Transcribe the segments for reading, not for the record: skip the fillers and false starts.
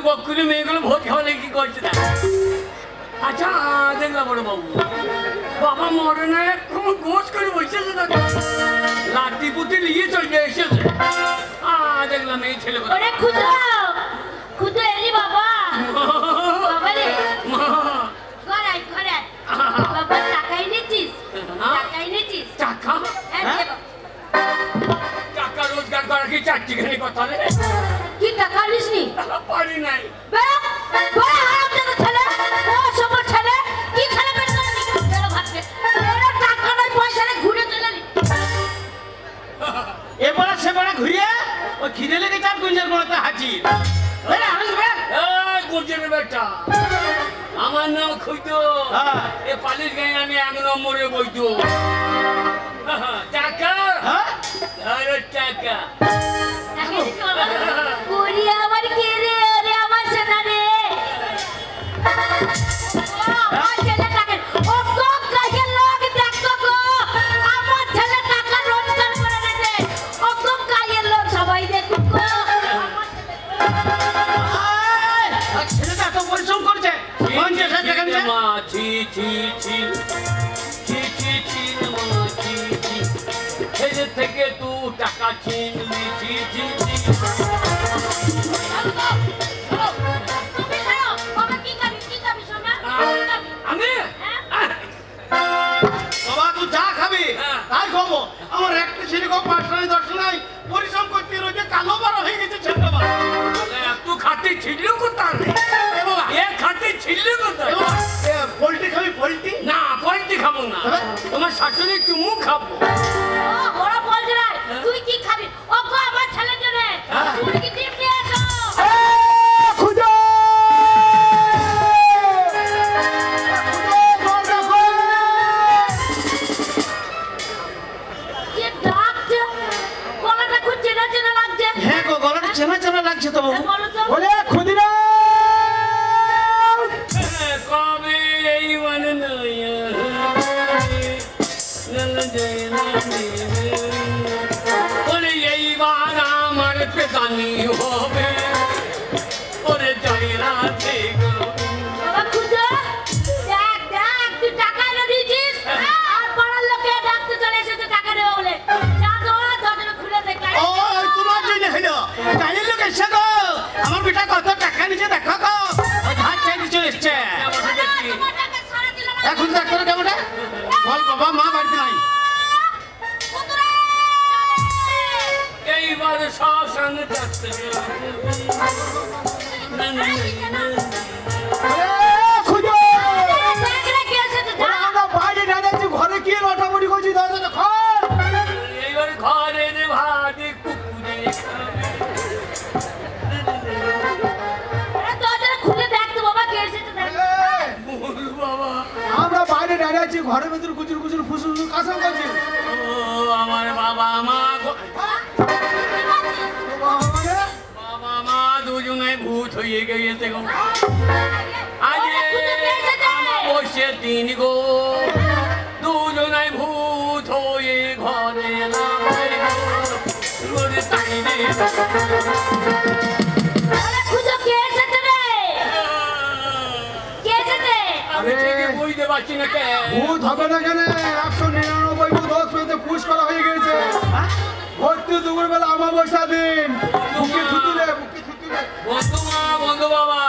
বকুলি মেয়েগুলো ভোট খাওয়ালে কি করছে না? আচ্ছা দেখলাম বড় বাবু, বাবা মরণে গোস করে বসেছে না, লাঠি পুঁতি নিয়ে চলে এসেছে। দেখলাম এই ছেলে বাবা টাকাই নিচ্ছিস? টাকা টাকা রোজগার করা কি চারটিখানি কথা রে? কি টাকা নিসনি? পারি নাই। এবারে সেবারে ঘুরিয়ে ওই খিদে লেগে চার গুঞ্জার গোড়াতে হাজির। গুঞ্জের বেটা, আমার নাম খুঁজতো এ পালিশ গায়ে আমি 1 নম্বরে বইতো। টাকা আরে টাকা আমার কে রে? ওরে আমার সোনা রে, আমার ছেলে টাকা ও কম কাজের লোক দেখতো গো। আমার ছেলে টাকা রোজগার করে রেখে ও কম কাজের লোক সবাই দেখুক গো। ছেলেটা এত পরিশ্রম করছে, 50,000 টাকা নিয়ে মা ছি ছি ছি ছি ছি ছি মা ছি ছি, ছেলে থেকে তুই টাকা ছিনলি ছি ছি ছি। তুমি খাও বাবা, কি খাবি সোনা? আমি বাবা তুই যা খাবি তাই খাবো। আমার একটা ছেলে কেউ 5 নাই 10 নাই পরিশ্রম করতে রয়েছে, কালো বড় হয়ে গেছে ছেলেটা। তুই খাতে ছিললেও কোথায় এ খাতে ছিললে কোথায়? পোল্ট্রি খাবি? পোল্ট্রি না, পোল্ট্রি খাবো না, তোমার শাশুড়ি চুমু খাবো। বড় বলতে নাই, তুই কি খাবি? ও গো আমার ছেলের জন্য মুরগি ডিম নিয়ে এসো। কি ডাকছে? গলাটা খুব চেনা চেনা লাগছে। হ্যাঁ গো, গলাটা চেনা চেনা লাগছে তো বাবু। বলো তো। বলে খুদিরা কবে এই মানে বলে এইবার আমার পেতানি হবে ওরে যাই রাতে বাবা খুদা, দেখ তুই টাকা এনে দিয়েছিস আর পাড়ার লোকে ডাকতে চলে এসেছে টাকা দেবে বলে। যা তো দরজাটা খুলে দে। ও তোমার জন্য হলো কাজের লোক এসে গো। আমার বেটা কত টাকা নিচে দেখো গো, ওই ধার চাইতে চলে এসছে। তোমার টাকা সারা দিল না। এখন দেখো কেমন বল বাবা, মা বাড়িতে নাই। খুদরা এইবার সব সঙ্গে থাকতে দেখ রে কে এসেছে, যা। বাইরে দাঁড়াচ্ছি, ঘরে কি লটামটি করছি দরজা খোল। এইবার ঘরের ভাগে কুকুরে আরে দরজাটা খুলে দেখ তো বাবা কে এসেছে, দেখ। বাবা আমরা বাইরে দাঁড়িয়ে আছি, ঘরের ভিতরে গুজুর গুজুর ফুসুর কাসম করছি। ও আমার বাবা মা বাবা মা দুজনে ভূত হয়ে গিয়েছে গো। আজ বসে 3 গো দুজনে ভূত হয়ে ঘরে নামে গো তাই রে। আরে খুদা কে এসেছে রে? কে এসেছে? আমি ঠিকই বুঝতে পারছি না কে ভূত হবে না কেন? 199 ভূত 10 পেতে পুশ করা হয়ে গেছে। ভর্তি দুপুরবেলা অমাবস্যা দিন। বুকে থুতুলে। বন্ধু বাবা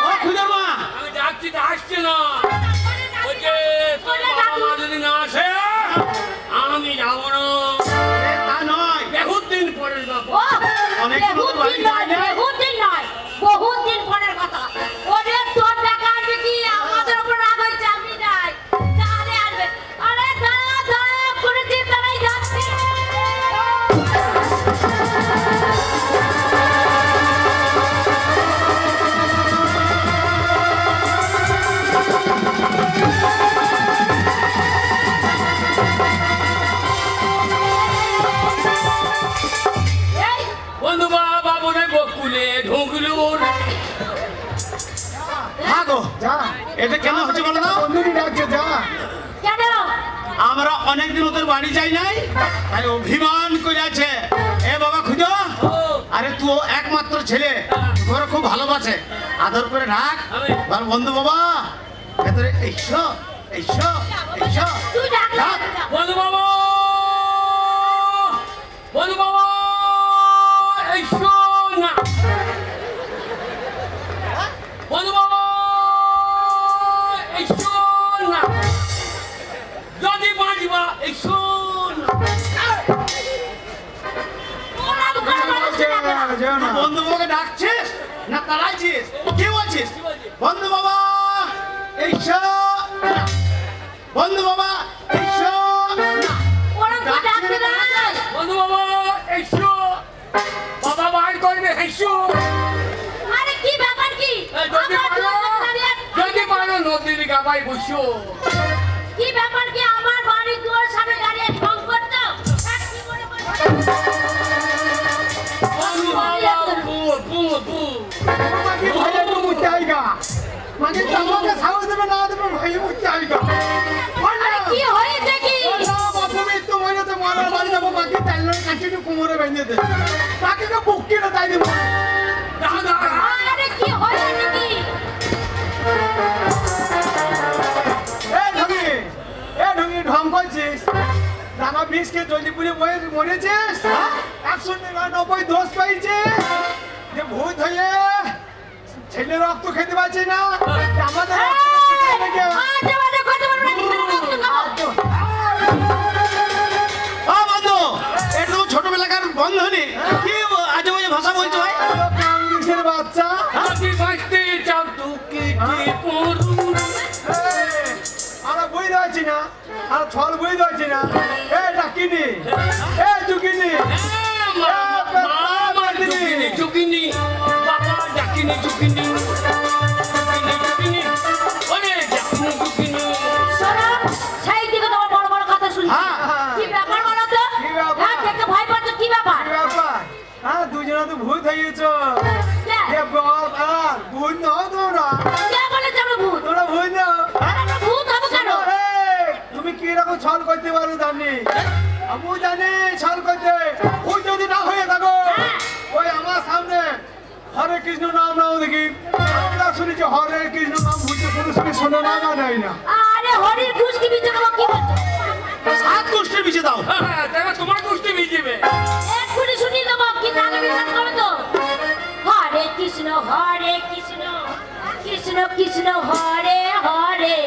ও খুদা মা, আমি ডাকছি তো আসছে না। বলছে তোর বাবা মা যদি না আসে আমি যাবো না। তা নয়, বহুত দিন পরের ব্যাপার। ও অনেক বহুত দিন নয়, বহুত দিন নয়, বহুত দিন পরের কথা। ওদের তোর টাকা আনবে কি আমাদের উপর রাগ হয়েছে, আমি যাই তাহলে আনবে। আরে দাঁড়া দাঁড়া করে দিন দাঁড়াই যাচ্ছে। এই বন্ধু বাবা বলে বকুলে ঢুকলুর ভাগো যা। এটা কেন হচ্ছে বলো তো? বন্ধুরি ডাকছে যা। কেন? আমরা অনেকদিন ওদের বাড়ি যাই নাই, তাই অভিমান করে আছে। এ বাবা খুঁজো, আরে তুই একমাত্র ছেলে, তোর খুব ভালোবাসে। আদর করে ডাক আমি। আর বন্ধু বাবা ভেতরে এসো এসো এসো তুই ডাক না, ডাক। তুই ডাক। বন্ধু বাবা বন্ধু বাবা এসো না বন্ধু বাবা এসো না যদি বাঁচবা এসো না ওরা বুকের মানুষকে ডাকে না। যেও না বন্ধু বাবাকে ডাকছিস না তাড়াইছিস কি বলছিস বন্ধু বাবা এসো না। বন্ধু বাবা এসো না। ওরা তো ডাকতে না। বন্ধু বাবা এসো বাবা বাইর করবে এসো আরে কি ব্যাপার কি? যদি আমার পারো দুয়ারে দাঁড়িয়ে যদি পারো নদীর গাবাই বসো কি ব্যাপার কি আমার বাড়ির দুয়ার সামনে দাঁড়িয়ে ঢং করছো? এক কি মনে করছো? বন্ধু বাবা বু বু বু মাকে ভাইয়া তো মুতে আইগা মাকে তোমাকে সাহস দেবে না দেবে ভাই মুতে আইগা আরে কি হয়েছে কি? না বাপু মৃত্যু মরে তো মারা বাড়ি যাবো মাকে তাইলে কাটিয়ে কোমরে বেঁধে দে তাকে তো বুকে না তাই দেবো দাদা আরে কি হয়েছে কি? এ ঢঙ্গি ঢং করছিস দানা বিষকে জলদি পুরে মরেছিস 199 দোষ পাইছিস যে ভূত হয়ে ছেলে রক্ত খেতে পারছি না আমাদের আজে বাজে কথা বলবে না, কি করে রক্ত খাবো? ও বন্ধু এটা তো ছোটবেলাকার বন্ধনী কি আজে বাজে ভাষা বলছো ভাই কাঙ্গিসের বাচ্চা যদি বাঁচতে চাও তো কেটে পড়ু আমরা বই দেওয়াছি না আর ছল বই দেওয়াছি না এ ডাকিনি এ চুকিনি চুকিনি বাবা ডাকিনি চুকিনি চুকিনি চুকিনি ওরে ডাকিনি চুকিনি শোনো, সেই দিকে তোমার বড় বড় কথা শুনছি। হ্যাঁ। কি ব্যাপার বলো তো? কি ব্যাপার? হ্যাঁ, দেখতে ভয় পাচ্ছ, কি ব্যাপার? কি ব্যাপার হ্যাঁ দুজনে তো ভূত হয়ে গেছো কে? এ বাপ আর ভূত নও তোমরা কে বলেছে আমরা ভূত? তোমরা ভূত নও আরে আমরা ভূত হবো কেন? তুমি কি রকম ছল করতে পারো জানি আমি জানি ছল করতে ভূত যদি না হয়ে থাকো ওই আমার সামনে হরে কৃষ্ণ নাম নাও দেখি আমরা শুনেছি হরে কৃষ্ণ নাম ভূত কোনো সময় শোনা না জানাই না আরে হরির গুষ্টি বিচে দেবো, কি বলছো? সাত গোষ্ঠীর পিছিয়ে দাও হ্যাঁ দেখো তোমার গোষ্ঠী ভিজিবে এক্ষুনি শুনিয়ে দেবো, কি নামে বিশ্বাস করো তো? হরে কৃষ্ণ কৃষ্ণ কৃষ্ণ হরে হরে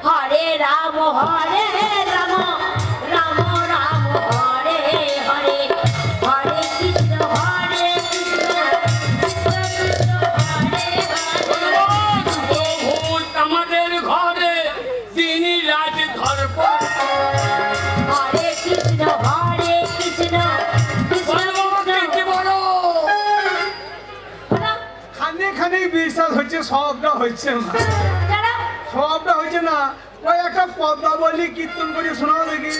হরে রাম রাম রাম রাম হরে হরে হরে কৃষ্ণ কৃষ্ণ কৃষ্ণ হরে হরে ভূত আমাদের ঘরে তিনি রাজ ধর্প হরে কৃষ্ণ কৃষ্ণ কি বলো খানে খানে বিশ্বাস হচ্ছে সবটা হচ্ছে না যারা সবটা হচ্ছে না ওই একটা পদ্মাবলী কীর্তন করে শোনাও দেখি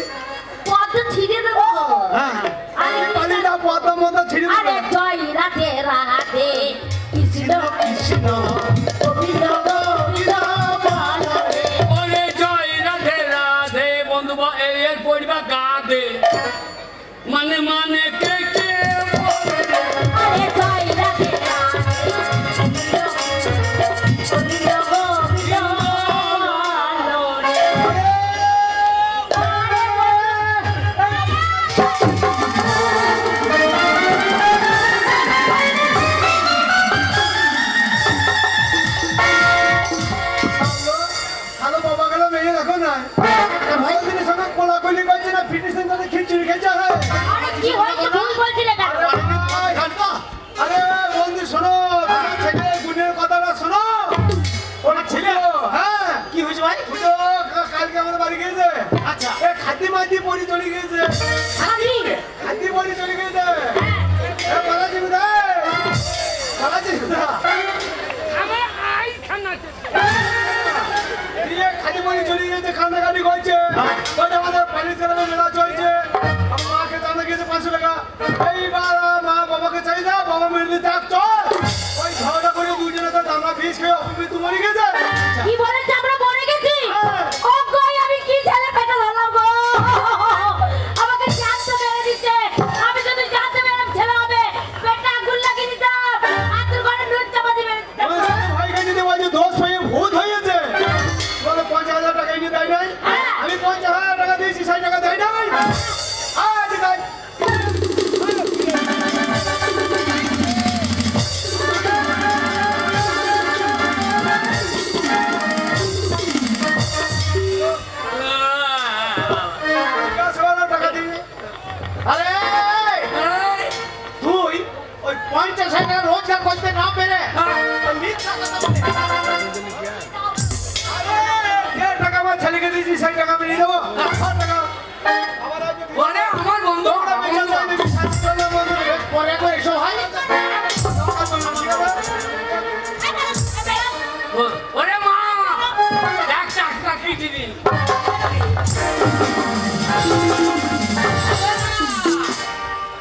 পদ্ম ছিঁড়ে দেবো। হ্যাঁ আরে পালিটা পদ্মা মতো ছিঁড়ে আরে দেবে জয় রাধে রাধে কৃষ্ণ কৃষ্ণ গোবিন্দ গোবিন্দ বলরে। ওরে জয় রাধে রাধে বন্ধু এর পরিবার গাধে মানে মানে কে কে বলে রে। আরে জয় রাধে রাধে গোবিন্দ গোবিন্দ বলরে। হ্যালো বাবা গেল মেয়ে দেখো না ভাই দিনের সঙ্গে কোলাকুলি করছে না ফিটনেস সেন্টারে খিচুড়ি খেয়েছে আরে কি হয়েছে ভুল বলছিলে কেন? আরে বন্ধু শোনো তোমার ছেলে গুণের কথাটা শোনো ওর ছেলে হ্যাঁ কি হয়েছে ভাই পুজো কালকে আমাদের বাড়ি গিয়েছে আচ্ছা এ খাদ্যি মাদ্যি পরি চলে গিয়েছে আরে খাদ্যি পরি চলে গিয়েছে এ বালাজি কোথায় বালাজি কোথায় আমার আই খানা দিয়ে খাদ্যি পরি চলে গিয়েছে কান্নাকাটি করছে ওই যে আমাদের পানি চালানো মেলা চলছে আমার মাকে চাঁদা গিয়েছে 500 টাকা এইবার মা বাবাকে চাই না বাবা মেরে যাক চল ওই ঝগড়া করে দুজনে তো দানা বিষ খেয়ে অপমৃত্যু মরে গেছে কি বলেছে আমরা মরে গেছি? ও কই আমি কি ছেলে পেটে ধরলাম গো? আমাকে জানতে মেরে দিচ্ছে। আমি যদি জানতে ওরে মা একটা খেয়ে দিন।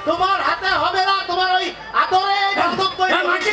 তোমার হাতে হবে না, তোমার ওই আদরে বাঁধব করে। মাছি